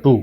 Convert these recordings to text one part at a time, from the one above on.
2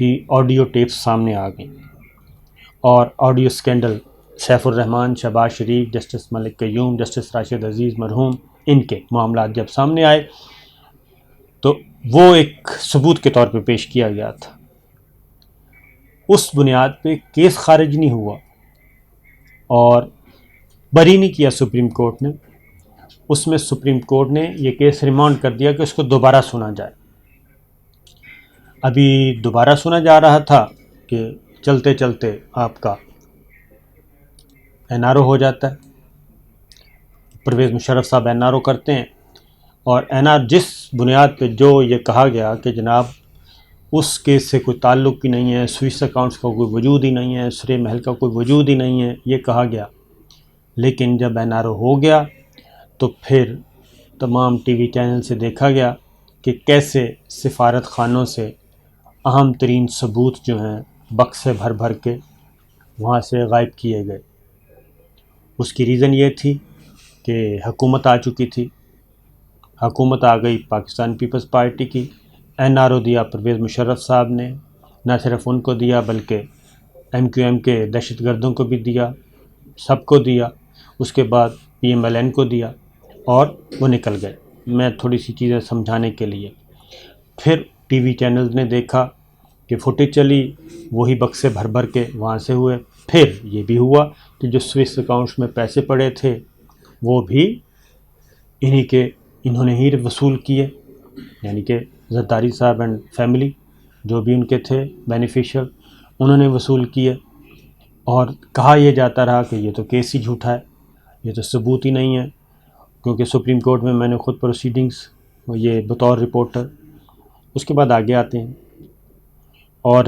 کی audio tapes سامنے آ گئیں، اور آڈیو اسکینڈل سیف الرحمان، شہباز شریف، جسٹس ملک قیوم، جسٹس راشد عزیز مرحوم، ان کے معاملات جب سامنے آئے تو وہ ایک ثبوت کے طور پہ پیش کیا گیا تھا۔ اس بنیاد پہ کیس خارج نہیں ہوا اور بری نہیں کیا سپریم کورٹ نے، اس میں سپریم کورٹ نے یہ کیس ریمانڈ کر دیا کہ اس کو دوبارہ سنا جائے۔ ابھی دوبارہ سنا جا رہا تھا کہ چلتے چلتے آپ کا این آر او ہو جاتا ہے، پرویز مشرف صاحب این آر او کرتے ہیں، اور این آر جس بنیاد پہ جو یہ کہا گیا کہ جناب اس کیس سے کوئی تعلق ہی نہیں ہے، سوئس اکاؤنٹس کا کوئی وجود ہی نہیں ہے، سرے محل کا کوئی وجود ہی نہیں ہے، یہ کہا گیا، لیکن جب این آر او ہو گیا تو پھر تمام ٹی وی چینل سے دیکھا گیا کہ کیسے سفارت خانوں سے اہم ترین ثبوت جو ہیں بکسے بھر بھر کے وہاں سے غائب کیے گئے۔ اس کی ریزن یہ تھی کہ حکومت آ چکی تھی، حکومت آ گئی پاکستان پیپلز پارٹی کی، این آر او دیا پرویز مشرف صاحب نے، نہ صرف ان کو دیا بلکہ ایم کیو ایم کے دہشت گردوں کو بھی دیا، سب کو دیا، اس کے بعد پی ایم ایل این کو دیا، اور وہ نکل گئے۔ میں تھوڑی سی چیزیں سمجھانے کے لیے، پھر ٹی وی چینلز نے دیکھا کہ فوٹیج چلی، وہی بکسے بھر بھر کے وہاں سے ہوئے، پھر یہ بھی ہوا کہ جو سوئس اکاؤنٹس میں پیسے پڑے تھے وہ بھی انہوں نے ہی وصول کیے، یعنی کہ زرداری صاحب اینڈ فیملی جو بھی ان کے تھے بینیفیشل، انہوں نے وصول کیے، اور کہا یہ جاتا رہا کہ یہ تو کیس ہی جھوٹا ہے، یہ تو ثبوت ہی نہیں ہے، کیونکہ سپریم کورٹ میں نے خود پروسیڈنگز یہ بطور رپورٹر۔ اس کے بعد آگے آتے ہیں، اور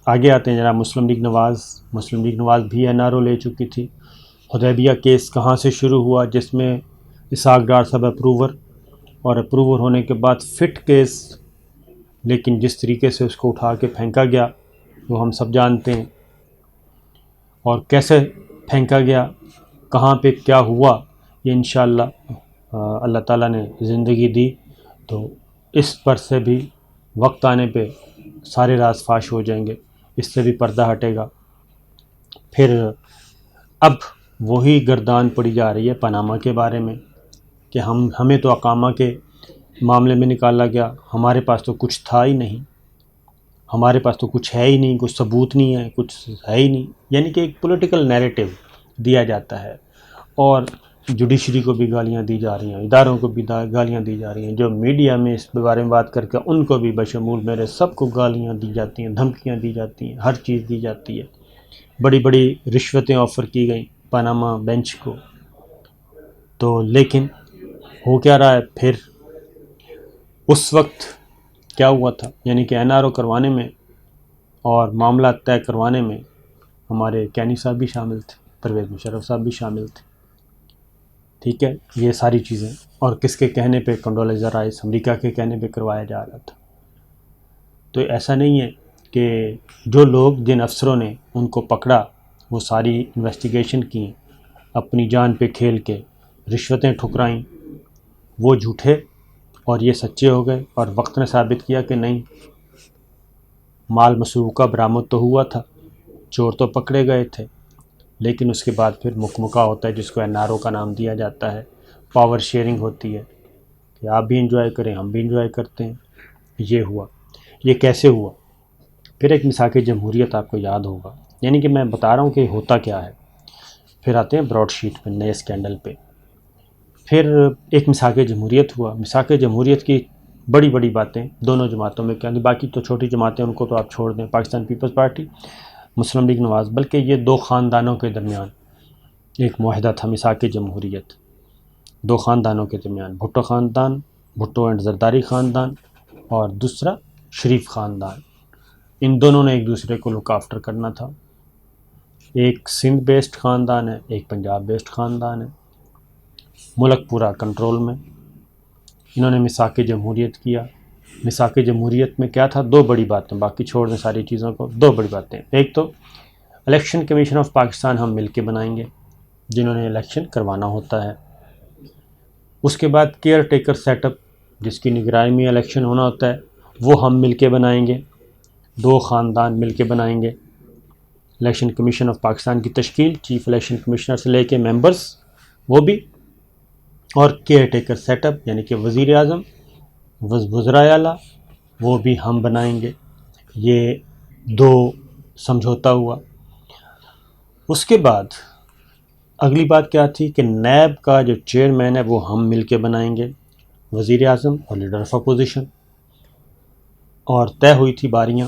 آگے آتے ہیں جناب مسلم لیگ نواز بھی این آر او لے چکی تھی۔ حدیبیہ کیس کہاں سے شروع ہوا، جس میں اسحاق ڈار صاحب اپروور ہونے کے بعد فٹ کیس، لیکن جس طریقے سے اس کو اٹھا کے پھینکا گیا وہ ہم سب جانتے ہیں، اور کیسے پھینکا گیا، کہاں پہ کیا ہوا، یہ انشاءاللہ اللہ تعالیٰ نے زندگی دی تو اس پر سے بھی وقت آنے پہ سارے راز فاش ہو جائیں گے، اس سے بھی پردہ ہٹے گا۔ پھر اب وہی گردان پڑی جا رہی ہے پاناما کے بارے میں کہ ہمیں تو اقامہ کے معاملے میں نکالا گیا، ہمارے پاس تو کچھ تھا ہی نہیں، ہمارے پاس تو کچھ ہے ہی نہیں، کچھ ثبوت نہیں ہے، کچھ ہے ہی نہیں، یعنی کہ ایک پولیٹیکل نیریٹو دیا جاتا ہے، اور جوڈیشری کو بھی گالیاں دی جا رہی ہیں، اداروں کو بھی گالیاں دی جا رہی ہیں، جو میڈیا میں اس بارے میں بات کر کے ان کو بھی بشمول میرے سب کو گالیاں دی جاتی ہیں، دھمکیاں دی جاتی ہیں، ہر چیز دی جاتی ہے، بڑی بڑی رشوتیں آفر کی گئیں پاناما بینچ کو۔ تو لیکن ہو کیا رہا ہے پھر، اس وقت کیا ہوا تھا، یعنی کہ این آر او کروانے میں اور معاملات طے کروانے میں ہمارے کینی صاحب بھی شامل تھے، پرویز مشرف صاحب بھی شامل تھے، ٹھیک ہے، یہ ساری چیزیں، اور کس کے کہنے پہ کنڈولیزا رائس امریکہ کے کہنے پہ کروایا جا رہا تھا۔ تو ایسا نہیں ہے کہ جو لوگ جن افسروں نے ان کو پکڑا وہ ساری انویسٹیگیشن کی، اپنی جان پہ کھیل کے رشوتیں ٹھکرائیں، وہ جھوٹے اور یہ سچے ہو گئے، اور وقت نے ثابت کیا کہ نہیں، مال مسروقہ برآمد تو ہوا تھا، چور تو پکڑے گئے تھے، لیکن اس کے بعد پھر مکمکہ ہوتا ہے جس کو این آر او کا نام دیا جاتا ہے، پاور شیئرنگ ہوتی ہے کہ آپ بھی انجوائے کریں، ہم بھی انجوائے کرتے ہیں۔ یہ ہوا، یہ کیسے ہوا؟ پھر ایک مساق جمہوریت آپ کو یاد ہوگا، یعنی کہ میں بتا رہا ہوں کہ ہوتا کیا ہے، پھر آتے ہیں براڈ شیٹ پہ، نئے اسکینڈل پہ۔ پھر ایک مساق جمہوریت ہوا، مساق جمہوریت کی بڑی بڑی باتیں دونوں جماعتوں میں کیا، باقی تو چھوٹی جماعتیں ان کو تو آپ چھوڑ دیں، پاکستان پیپلز پارٹی، مسلم لیگ نواز، بلکہ یہ دو خاندانوں کے درمیان ایک معاہدہ تھا مساق جمہوریت، دو خاندانوں کے درمیان، بھٹو خاندان، بھٹو اینڈ زرداری خاندان، اور دوسرا شریف خاندان، ان دونوں نے ایک دوسرے کو لک آفٹر کرنا تھا، ایک سندھ بیسڈ خاندان ہے، ایک پنجاب بیسڈ خاندان ہے، ملک پورا کنٹرول میں۔ انہوں نے مساق جمہوریت کیا۔ مساق جمہوریت میں کیا تھا؟ دو بڑی باتیں، باقی چھوڑ دیں ساری چیزوں کو، دو بڑی باتیں، ایک تو الیکشن کمیشن آف پاکستان ہم مل کے بنائیں گے، جنہوں نے الیکشن کروانا ہوتا ہے، اس کے بعد کیئر ٹیکر سیٹ اپ جس کی نگرانی میں الیکشن ہونا ہوتا ہے وہ ہم مل کے بنائیں گے، دو خاندان مل کے بنائیں گے۔ الیکشن کمیشن آف پاکستان کی تشکیل، چیف الیکشن کمشنر سے لے کے ممبرز وہ بھی، اور کیئر ٹیکر سیٹ اپ یعنی کہ وزیر اعظم، وزرائے اعلیٰ وہ بھی ہم بنائیں گے۔ یہ دو سمجھوتا ہوا۔ اس کے بعد اگلی بات کیا تھی کہ نیب کا جو چیئرمین ہے وہ ہم مل کے بنائیں گے، وزیر اعظم اور لیڈر آف اپوزیشن، اور طے ہوئی تھی باریاں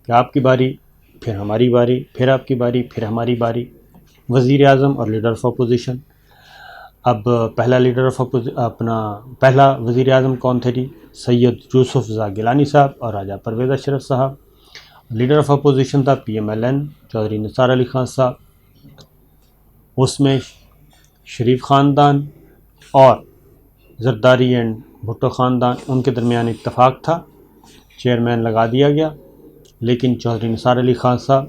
کہ آپ کی باری، پھر ہماری باری، پھر آپ کی باری، پھر ہماری باری، وزیر اعظم اور لیڈر آف اپوزیشن۔ اب پہلا پہلا وزیر اعظم کون تھے جی؟ سید یوسف رضا گیلانی صاحب اور راجہ پرویز اشرف صاحب۔ لیڈر آف اپوزیشن تھا P M L N Chaudhry Nisar Ali Khan Sahab. اس میں شریف خاندان اور زرداری اینڈ بھٹو خاندان، ان کے درمیان اتفاق تھا، چیئرمین لگا دیا گیا، لیکن چودھری نثار علی خان صاحب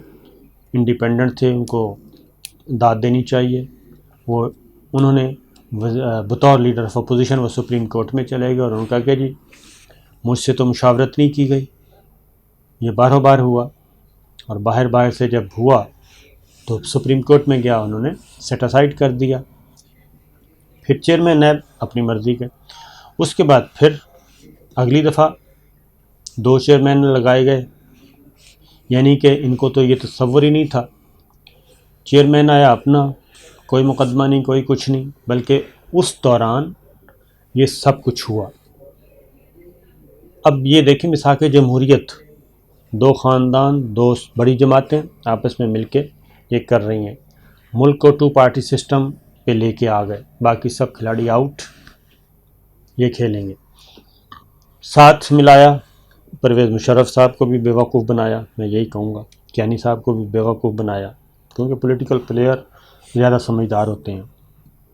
انڈیپینڈنٹ تھے، ان کو داد دینی چاہیے، انہوں نے بطور لیڈر آف اپوزیشن وہ سپریم کورٹ میں چلے گئے اور ان کا کہ جی مجھ سے تو مشاورت نہیں کی گئی، یہ باروں بار ہوا، اور باہر سے جب ہوا تو سپریم کورٹ میں گیا، انہوں نے سیٹ اسائڈ کر دیا۔ پھر چیئرمین نیب اپنی مرضی کے۔ اس کے بعد پھر اگلی دفعہ دو چیئرمین لگائے گئے، یعنی کہ ان کو تو یہ تصور ہی نہیں تھا، چیئرمین آیا اپنا، کوئی مقدمہ نہیں، کوئی کچھ نہیں، بلکہ اس دوران یہ سب کچھ ہوا۔ اب یہ دیکھیں مساق جمہوریت، دو خاندان، دو بڑی جماعتیں آپس میں مل کے یہ کر رہی ہیں، ملک کو ٹو پارٹی سسٹم پہ لے کے آ گئے، باقی سب کھلاڑی آؤٹ، یہ کھیلیں گے۔ ساتھ ملایا، پرویز مشرف صاحب کو بھی بیوقوف بنایا، میں یہی کہوں گا، کیانی صاحب کو بھی بیوقوف بنایا، کیونکہ پولیٹیکل پلیئر زیادہ سمجھدار ہوتے ہیں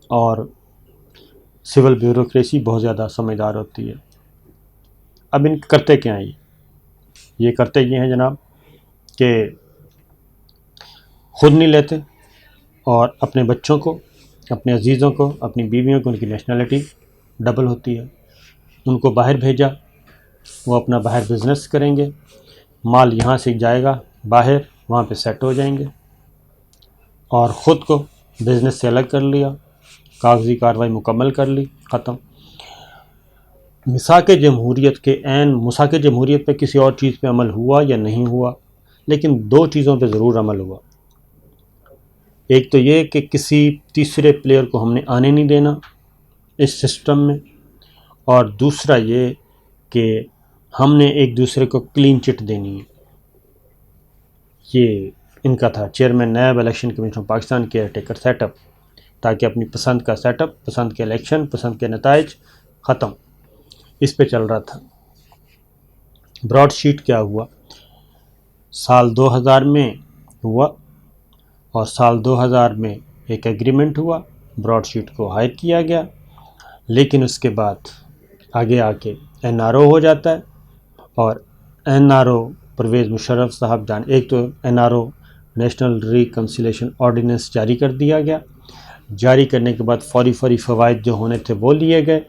اور سول بیوروکریسی بہت زیادہ سمجھدار ہوتی ہے۔ اب ان کرتے کیا ہیں یہ کرتے یہ ہیں جناب کہ خود نہیں لیتے اور اپنے بچوں کو، اپنے عزیزوں کو، اپنی بیویوں کو، ان کی نیشنلٹی ڈبل ہوتی ہے، ان کو باہر بھیجا، وہ اپنا باہر بزنس کریں گے، مال یہاں سے جائے گا باہر، وہاں پہ سیٹ ہو جائیں گے، اور خود کو بزنس سے الگ کر لیا، کاغذی کارروائی مکمل کر لی، ختم۔ مساق جمہوریت پہ کسی اور چیز پہ عمل ہوا یا نہیں ہوا، لیکن دو چیزوں پہ ضرور عمل ہوا۔ ایک تو یہ کہ کسی تیسرے پلیئر کو ہم نے آنے نہیں دینا اس سسٹم میں، اور دوسرا یہ کہ ہم نے ایک دوسرے کو کلین چٹ دینی ہے۔ یہ ان کا تھا chairman NAB, election commission Pakistan, caretaker setup, تاکہ اپنی پسند کا سیٹ اپ، پسند کے الیکشن، پسند کے نتائج، ختم، اس پہ چل رہا تھا۔ براڈ شیٹ کیا ہوا؟ سال 2000 میں ہوا، اور سال 2000 میں ایک ایگریمنٹ ہوا، براڈ شیٹ کو ہائر کیا گیا، لیکن اس کے بعد آگے آ کے این آر او ہو جاتا ہے، اور N R O Pervez Musharraf صاحب ایک تو N R O national reconciliation ordinance جاری کر دیا گیا، جاری کرنے کے بعد فوری فوائد جو ہونے تھے وہ لیے گئے،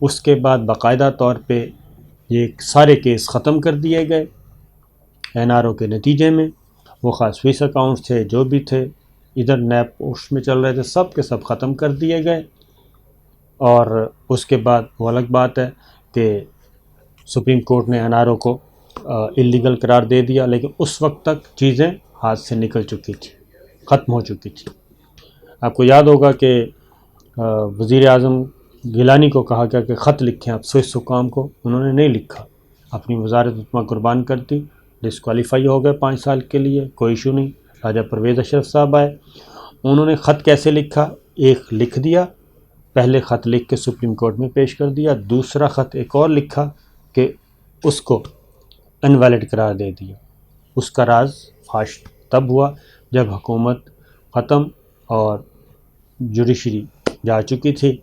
اس کے بعد باقاعدہ طور پہ یہ سارے کیس ختم کر دیے گئے این آر او کے نتیجے میں، وہ خاص فیس اکاؤنٹس تھے جو بھی تھے ادھر نیب پوسٹ میں چل رہے تھے، سب کے سب ختم کر دیے گئے۔ اور اس کے بعد وہ الگ بات ہے کہ سپریم کورٹ نے این آر او کو اللیگل قرار دے دیا، لیکن اس وقت تک چیزیں ہاتھ سے نکل چکی تھی، ختم ہو چکی تھی۔ آپ کو یاد ہوگا کہ وزیر اعظم گیلانی کو کہا گیا کہ خط لکھیں آپ سوئس حکام کو، انہوں نے نہیں لکھا، اپنی وزارت اتنا قربان کر دی، ڈسکوالیفائی ہو گئے 5 سال کے لیے، کوئی ایشو نہیں۔ راجہ پرویز اشرف صاحب آئے، انہوں نے خط کیسے لکھا؟ ایک لکھ دیا، پہلے خط لکھ کے سپریم کورٹ میں پیش کر دیا، دوسرا خط ایک اور لکھا کہ اس کو انویلڈ قرار دے دیا۔ اس کا راز فاش تب ہوا جب حکومت ختم اور جوڈیشری جا چکی تھی،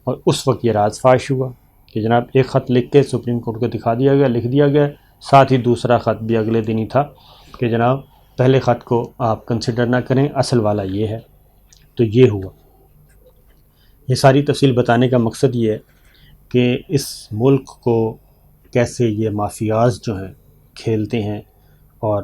اور اس وقت یہ راز فاش ہوا کہ جناب ایک خط لکھ کے سپریم کورٹ کو دکھا دیا گیا، لکھ دیا گیا، ساتھ ہی دوسرا خط بھی اگلے دن ہی تھا کہ جناب پہلے خط کو آپ کنسیڈر نہ کریں، اصل والا یہ ہے۔ تو یہ ہوا۔ یہ ساری تفصیل بتانے کا مقصد یہ ہے کہ اس ملک کو کیسے یہ مافیاز جو ہیں کھیلتے ہیں اور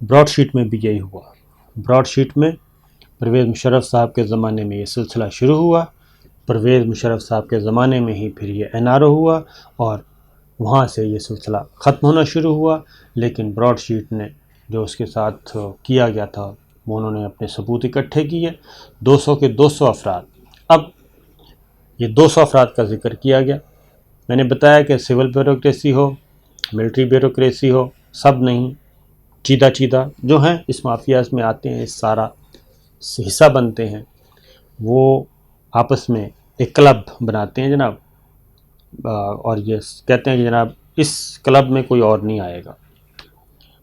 براڈ شیٹ میں بھی یہی ہوا۔ براڈ شیٹ میں پرویز مشرف صاحب کے زمانے میں یہ سلسلہ شروع ہوا، پرویز مشرف صاحب کے زمانے میں ہی پھر یہ NRO ہوا اور وہاں سے یہ سلسلہ ختم ہونا شروع ہوا۔ لیکن براڈ شیٹ نے جو اس کے ساتھ کیا گیا تھا وہ انہوں نے اپنے ثبوت اکٹھے کیے، 200 کے 200 افراد۔ اب یہ 200 افراد کا ذکر کیا گیا۔ میں نے بتایا کہ سول بیوروکریسی ہو، ملٹری بیوروکریسی ہو، سب نہیں، چیدہ جو ہیں اس مافیاز میں آتے ہیں، اس سارا حصہ بنتے ہیں، وہ آپس میں ایک کلب بناتے ہیں جناب، اور یہ کہتے ہیں کہ جناب اس کلب میں کوئی اور نہیں آئے گا۔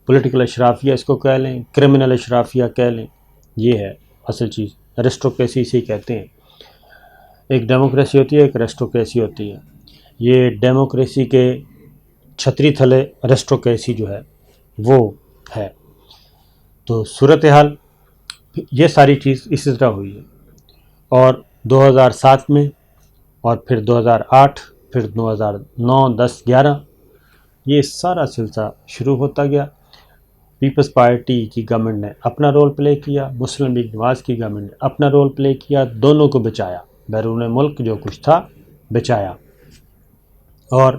پولیٹیکل اشرافیہ اس کو کہہ لیں، کرمنل اشرافیہ کہہ لیں، یہ ہے اصل چیز۔ ایرسٹوکریسی سے کہتے ہیں، ایک ڈیموکریسی ہوتی ہے، ایک ایرسٹوکریسی ہوتی ہے۔ یہ ڈیموکریسی کے چھتری تھلے ایرسٹوکریسی جو ہے وہ ہے۔ تو صورتحال یہ ساری چیز اسی طرح ہوئی ہے، اور 2007 میں اور پھر 2008، پھر 2009، 10، 11 یہ سارا سلسلہ شروع ہوتا گیا۔ پیپلز پارٹی کی گورنمنٹ نے اپنا رول پلے کیا، مسلم لیگ نواز کی گورنمنٹ نے اپنا رول پلے کیا، دونوں کو بچایا، بیرون ملک جو کچھ تھا بچایا اور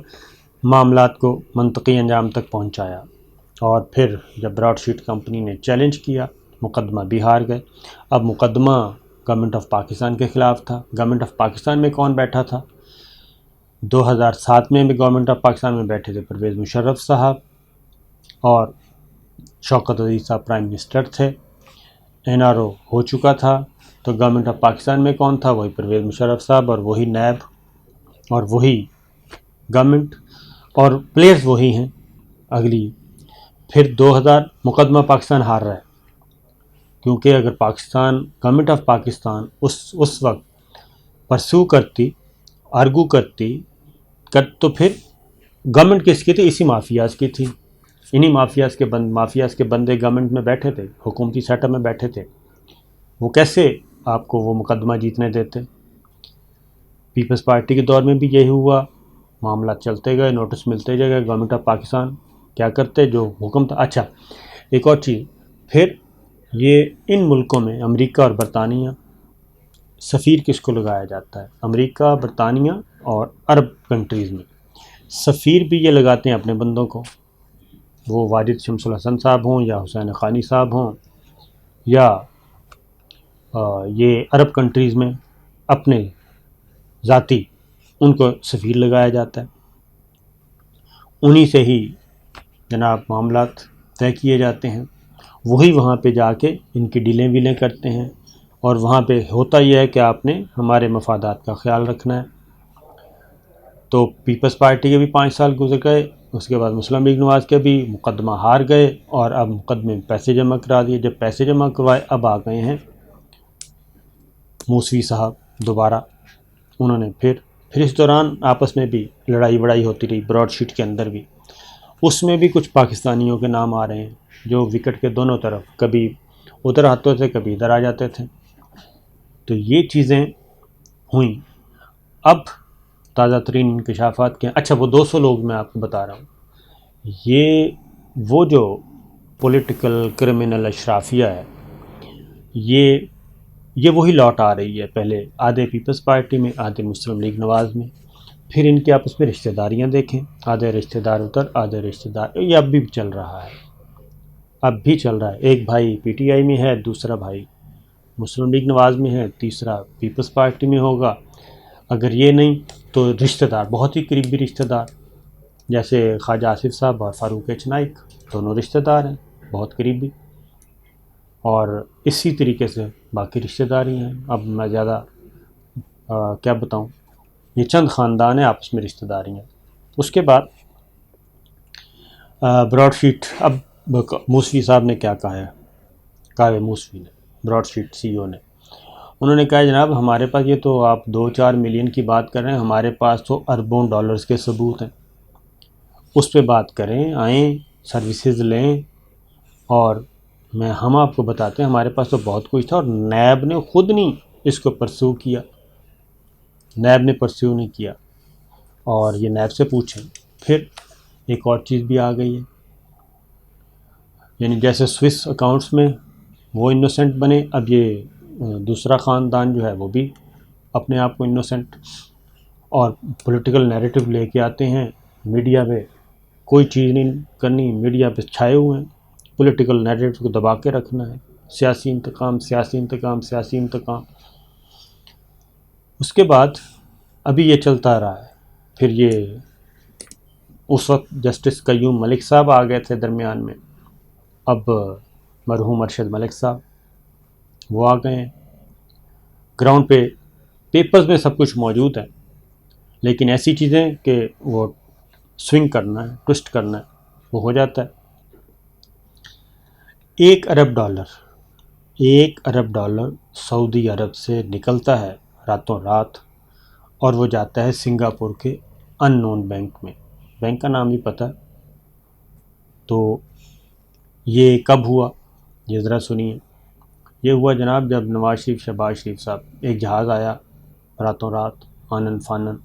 معاملات کو منطقی انجام تک پہنچایا۔ اور پھر جب براڈ شیٹ کمپنی نے چیلنج کیا، مقدمہ بھی ہار گئے۔ اب مقدمہ گورنمنٹ آف پاکستان کے خلاف تھا۔ گورنمنٹ آف پاکستان میں کون بیٹھا تھا؟ 2007 میں بھی گورنمنٹ آف پاکستان میں بیٹھے تھے پرویز مشرف صاحب اور شوکت عزیز صاحب پرائم منسٹر تھے۔ NRO ہو چکا تھا، تو گورنمنٹ آف پاکستان میں کون تھا؟ وہی پرویز مشرف صاحب اور وہی نیب اور وہی گورنمنٹ، اور پلیئرز وہی ہیں اگلی۔ پھر 2000 مقدمہ پاکستان ہار رہا ہے، کیونکہ اگر پاکستان گورنمنٹ آف پاکستان اس وقت پرسو کرتی، آرگو کرتی تو پھر گورنمنٹ کس کی تھی؟ اسی مافیاز کی تھی۔ انہی مافیاز کے بندے گورنمنٹ میں بیٹھے تھے، حکومتی سیٹ اپ میں بیٹھے تھے، وہ کیسے آپ کو وہ مقدمہ جیتنے دیتے؟ پیپلز پارٹی کے دور میں بھی یہی ہوا، معاملات چلتے گئے، نوٹس ملتے گئے، گورنمنٹ آف پاکستان کیا کرتے جو حکم تھا۔ اچھا ایک اور چیز، پھر یہ ان ملکوں میں امریکہ اور برطانیہ، سفیر کس کو لگایا جاتا ہے؟ امریکہ، برطانیہ اور عرب کنٹریز میں سفیر بھی یہ لگاتے ہیں اپنے بندوں کو، وہ واجد شمس الحسن صاحب ہوں یا حسین حقانی صاحب ہوں، یا یہ عرب کنٹریز میں اپنے ذاتی ان کو سفیر لگایا جاتا ہے، انہی سے ہی جناب معاملات طے کیے جاتے ہیں، وہی وہاں پہ جا کے ان کی ڈیلیں ویلیں کرتے ہیں، اور وہاں پہ ہوتا یہ ہے کہ آپ نے ہمارے مفادات کا خیال رکھنا ہے۔ تو پیپلز پارٹی کے بھی 5 سال گزر گئے، اس کے بعد مسلم لیگ نواز کے بھی مقدمہ ہار گئے، اور اب مقدمے میں پیسے جمع کرا دیے۔ جب پیسے جمع کروائے، اب آ گئے ہیں موسوی صاحب دوبارہ، انہوں نے پھر اس دوران آپس میں بھی لڑائی وڑائی ہوتی رہی، براڈ شیٹ کے اندر بھی، اس میں بھی کچھ پاکستانیوں کے نام آ رہے ہیں جو وکٹ کے دونوں طرف کبھی ادھر آتے تھے، کبھی ادھر آ جاتے تھے۔ تو یہ چیزیں ہوئیں۔ اب تازہ ترین انکشافات کے، اچھا وہ 200 لوگ میں آپ کو بتا رہا ہوں، یہ وہ جو پولیٹیکل کرمنل اشرافیہ ہے، یہ وہی لوٹ آ رہی ہے، پہلے آدھے پیپلز پارٹی میں، آدھے مسلم لیگ نواز میں، پھر ان کے آپس میں رشتہ داریاں دیکھیں، آدھے رشتہ دار ادھر، آدھے رشتہ دار، یہ اب بھی چل رہا ہے، اب بھی چل رہا ہے۔ ایک بھائی PTI میں ہے، دوسرا بھائی مسلم لیگ نواز میں ہے، تیسرا پیپلز پارٹی میں ہوگا، اگر یہ نہیں تو رشتہ دار، بہت ہی قریبی رشتہ دار، جیسے خواجہ آصف صاحب اور فاروق نائک دونوں رشتہ دار ہیں بہت قریبی، اور اسی طریقے سے باقی رشتہ داری ہیں۔ اب میں زیادہ کیا بتاؤں، یہ چند خاندان ہیں، آپس میں رشتہ داری ہیں۔ اس کے بعد براڈ شیٹ، اب موسوی صاحب نے کیا کہا ہے، کاوے موسوی نے، براڈ شیٹ CEO نے، انہوں نے کہا جناب ہمارے پاس، یہ تو آپ 2-4 ملین کی بات کر رہے ہیں، ہمارے پاس تو اربوں ڈالرز کے ثبوت ہیں، اس پہ بات کریں، آئیں سروسز لیں، اور ہم آپ کو بتاتے ہیں ہمارے پاس تو بہت کچھ تھا، اور نیب نے خود نہیں اس کو پرسو کیا، نیب نے پرسو نہیں کیا، اور یہ نیب سے پوچھیں۔ پھر ایک اور چیز بھی آ گئی ہے، یعنی جیسے سوئس اکاؤنٹس میں وہ انوسنٹ بنے، اب یہ دوسرا خاندان جو ہے وہ بھی اپنے آپ کو انوسنٹ، اور پولیٹیکل نیریٹو لے کے آتے ہیں میڈیا پہ، کوئی چیز نہیں کرنی، میڈیا پہ چھائے ہوئے ہیں، پولیٹیکل نیریٹو کو دبا کے رکھنا ہے، سیاسی انتقام سیاسی انتقام سیاسی انتقام۔ اس کے بعد ابھی یہ چلتا رہا ہے، پھر یہ اس وقت جسٹس قیوم ملک صاحب آ گئے تھے درمیان میں، اب مرحوم ارشد ملک صاحب وہ آ گئے ہیں گراؤنڈ پہ، پیپرز میں سب کچھ موجود ہے، لیکن ایسی چیزیں کہ وہ سوئنگ کرنا ہے، ٹوسٹ کرنا ہے، وہ ہو جاتا ہے۔ 1 ارب ڈالر سعودی عرب سے نکلتا ہے راتوں رات، اور وہ جاتا ہے سنگاپور کے ان نون بینک میں، بینک کا نام بھی پتہ ہے۔ تو یہ کب ہوا، یہ ذرا سنیے۔ یہ ہوا جناب جب نواز شریف شہباز شریف صاحب، ایک جہاز آیا راتوں رات، آنن فانن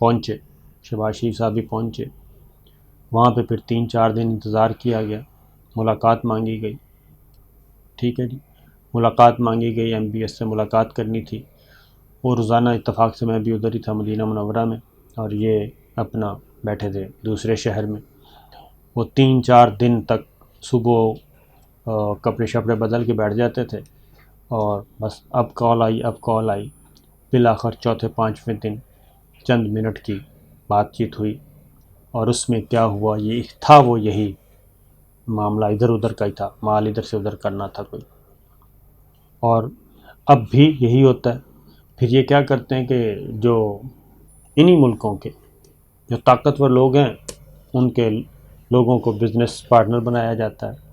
پہنچے، شہباز شریف صاحب بھی پہنچے وہاں پہ، پھر 3-4 دن انتظار کیا گیا، ملاقات مانگی گئی، ٹھیک ہے جی، ملاقات مانگی گئی، ایم بی ایس سے ملاقات کرنی تھی، اور روزانہ اتفاق سے میں بھی ادھر ہی تھا مدینہ منورہ میں، اور یہ اپنا بیٹھے تھے دوسرے شہر میں۔ وہ 3-4 دن تک صبح کپڑے شپڑے بدل کے بیٹھ جاتے تھے، اور بس اب کال آئی، بالآخر چوتھے 5ویں دن چند منٹ کی بات چیت ہوئی، اور اس میں کیا ہوا، یہ تھا وہ یہی معاملہ ادھر ادھر کا ہی تھا، مال ادھر سے ادھر کرنا تھا کوئی، اور اب بھی یہی ہوتا ہے۔ پھر یہ کیا کرتے ہیں کہ جو انہی ملکوں کے جو طاقتور لوگ ہیں ان کے لوگوں کو بزنس پارٹنر بنایا جاتا ہے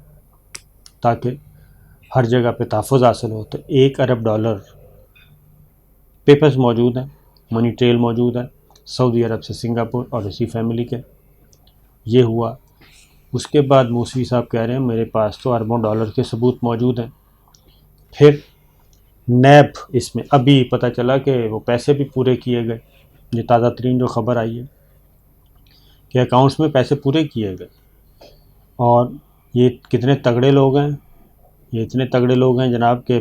تاکہ ہر جگہ پہ تحفظ حاصل ہو۔ تو 1 ارب ڈالر پیپرز موجود ہیں، منی ٹریل موجود ہے، سعودی عرب سے سنگاپور اور اسی فیملی کے، یہ ہوا۔ اس کے بعد موسوی صاحب کہہ رہے ہیں میرے پاس تو اربوں ڈالر کے ثبوت موجود ہیں۔ پھر نیب اس میں ابھی پتہ چلا کہ وہ پیسے بھی پورے کیے گئے، یہ تازہ ترین جو خبر آئی ہے کہ اکاؤنٹس میں پیسے پورے کیے گئے، اور یہ کتنے تگڑے لوگ ہیں، یہ اتنے تگڑے لوگ ہیں جناب کہ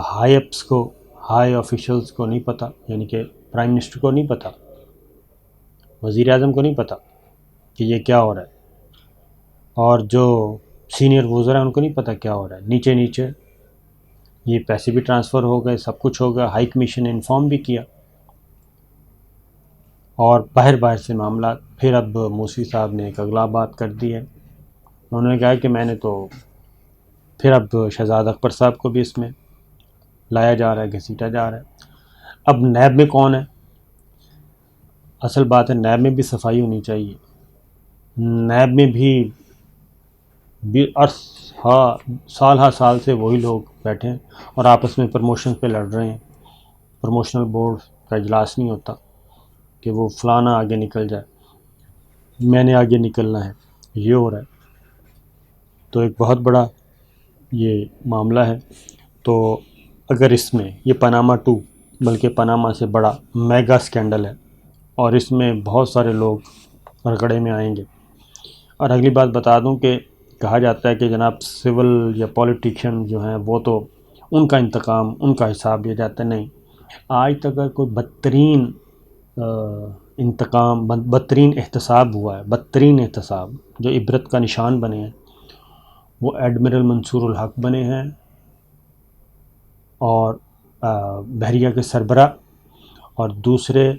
ہائی اپس کو، ہائی آفیشلز کو نہیں پتہ، یعنی کہ پرائم منسٹر کو نہیں پتہ، وزیر اعظم کو نہیں پتہ کہ یہ کیا ہو رہا ہے، اور جو سینئر وزراء ہیں ان کو نہیں پتہ کیا ہو رہا ہے، نیچے نیچے یہ پیسے بھی ٹرانسفر ہو گئے، سب کچھ ہو گیا، ہائی کمیشن نے انفارم بھی کیا، اور باہر سے معاملات۔ پھر اب موسوی صاحب نے ایک اگلا بات کر دی ہے، انہوں نے کہا کہ میں نے تو پھر اب شہزاد اکبر صاحب کو بھی اس میں لایا جا رہا ہے، گھسیٹا جا رہا ہے۔ اب نیب میں کون ہے؟ اصل بات ہے نیب میں بھی صفائی ہونی چاہیے، نیب میں بھی سال سے وہی لوگ بیٹھے ہیں اور آپس میں پروموشن پہ لڑ رہے ہیں، پروموشنل بورڈ کا اجلاس نہیں ہوتا کہ وہ فلانا آگے نکل جائے، میں نے آگے نکلنا ہے، یہ ہو رہا ہے۔ تو ایک بہت بڑا یہ معاملہ ہے۔ تو اگر اس میں یہ پاناما 2 بلکہ پاناما سے بڑا میگا سکینڈل ہے، اور اس میں بہت سارے لوگ رگڑے میں آئیں گے۔ اور اگلی بات بتا دوں کہ کہا جاتا ہے کہ جناب سول یا پولیٹیشین جو ہیں وہ تو ان کا انتقام، ان کا حساب لیا جاتا ہے، نہیں، آج تک اگر کوئی بدترین انتقام، بدترین احتساب ہوا ہے، بدترین احتساب جو عبرت کا نشان بنے ہیں، وہ ایڈمرل منصور الحق بنے ہیں، اور بحریہ کے سربراہ، اور دوسرے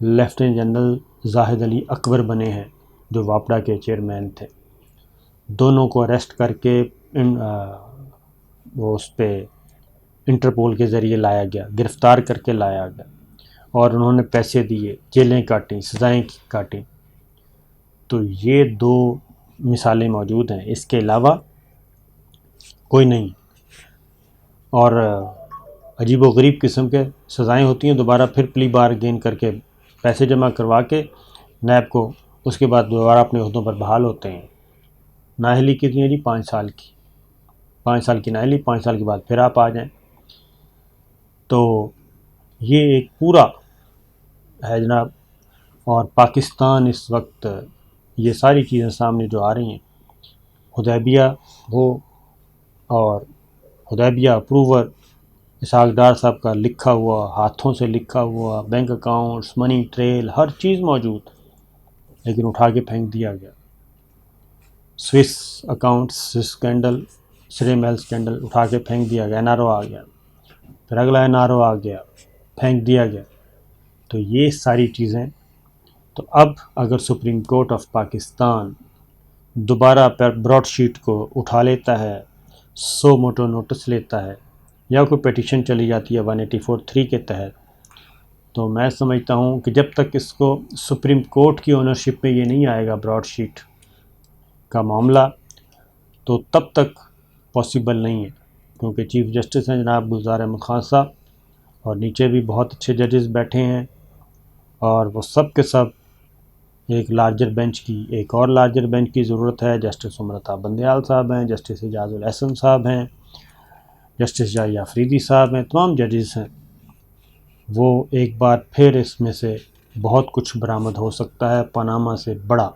لیفٹیننٹ جنرل زاہد علی اکبر بنے ہیں جو واپڈا کے چیئرمین تھے۔ دونوں کو اریسٹ کر کے وہ اس پہ انٹرپول کے ذریعے لایا گیا، گرفتار کر کے لایا گیا، اور انہوں نے پیسے دیے، جیلیں کاٹیں، سزائیں کاٹیں۔ تو یہ 2 مثالیں موجود ہیں، اس کے علاوہ کوئی نہیں، اور عجیب و غریب قسم کے سزائیں ہوتی ہیں، دوبارہ پھر پلی بار گین کر کے پیسے جمع کروا کے نیب کو، اس کے بعد دوبارہ اپنے عہدوں پر بحال ہوتے ہیں۔ نااہلی کتنی ہے جی؟ 5 سال کی، 5 سال کی نااہلی، 5 سال کے بعد پھر آپ آ جائیں۔ تو یہ ایک پورا ہے جناب، اور پاکستان اس وقت یہ ساری چیزیں سامنے جو آ رہی ہیں، حدیبیہ ہو اور حدیبیہ اپروور اسحاق ڈار صاحب کا لکھا ہوا، ہاتھوں سے لکھا ہوا، بینک اکاؤنٹس، منی ٹریل، ہر چیز موجود، لیکن اٹھا کے پھینک دیا گیا۔ سوئس اکاؤنٹس، سوئس اسکینڈل، سرے میل اسکینڈل، اٹھا کے پھینک دیا گیا، این آر او آ گیا، پھر اگلا این آر او آ گیا، پھینک دیا گیا۔ تو یہ ساری چیزیں، تو اب اگر سپریم کورٹ آف پاکستان دوبارہ براڈ شیٹ کو اٹھا لیتا ہے، سو موٹو نوٹس لیتا ہے، یا کوئی پیٹیشن چلی جاتی ہے 184(3) کے تحت، تو میں سمجھتا ہوں کہ جب تک اس کو سپریم کورٹ کی اونرشپ میں یہ نہیں آئے گا براڈ شیٹ کا معاملہ، تو تب تک پاسبل نہیں ہے، کیونکہ چیف جسٹس ہیں جناب گلزار احمد خان صاحب، اور نیچے بھی بہت اچھے ججز بیٹھے ہیں، اور وہ سب کے سب ایک لارجر بینچ کی، ایک اور لارجر بینچ کی ضرورت ہے۔ جسٹس عمرتا بندیال صاحب ہیں، جسٹس اعجاز الاحسن صاحب ہیں، جسٹس جائی آفریدی صاحب ہیں، تمام ججز ہیں۔ وہ ایک بار پھر اس میں سے بہت کچھ برآمد ہو سکتا ہے، پاناما سے بڑا،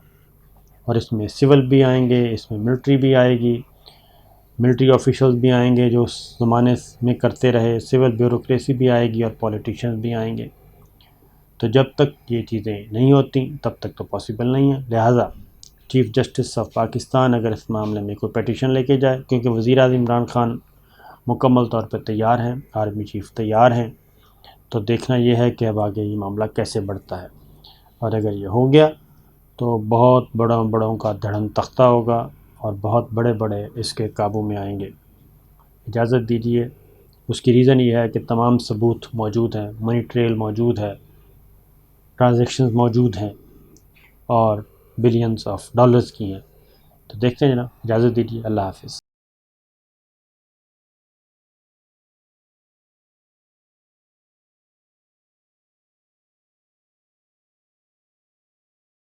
اور اس میں سول بھی آئیں گے، اس میں ملٹری بھی آئے گی، ملٹری آفیشلز بھی آئیں گے جو اس زمانے میں کرتے رہے، سول بیوروکریسی بھی آئے گی، اور پولیٹیشنز بھی آئیں گے۔ تو جب تک یہ چیزیں نہیں ہوتی تب تک تو پاسبل نہیں ہے۔ لہٰذا چیف جسٹس آف پاکستان اگر اس معاملے میں کوئی پیٹیشن لے کے جائے، کیونکہ وزیر اعظم عمران خان مکمل طور پہ تیار ہیں، آرمی چیف تیار ہیں، تو دیکھنا یہ ہے کہ اب آگے یہ معاملہ کیسے بڑھتا ہے، اور اگر یہ ہو گیا تو بہت بڑوں کا دھڑم تختہ ہوگا، اور بہت بڑے اس کے قابو میں آئیں گے۔ اجازت دیجیے، اس کی ریزن یہ ہے کہ تمام ثبوت موجود ہیں، منی ٹریل موجود ہے، ٹرانزیکشنز موجود ہیں، اور بلینز آف ڈالرز کی ہیں۔ تو دیکھتے ہیں جناب، اجازت دیجیے، اللہ حافظ۔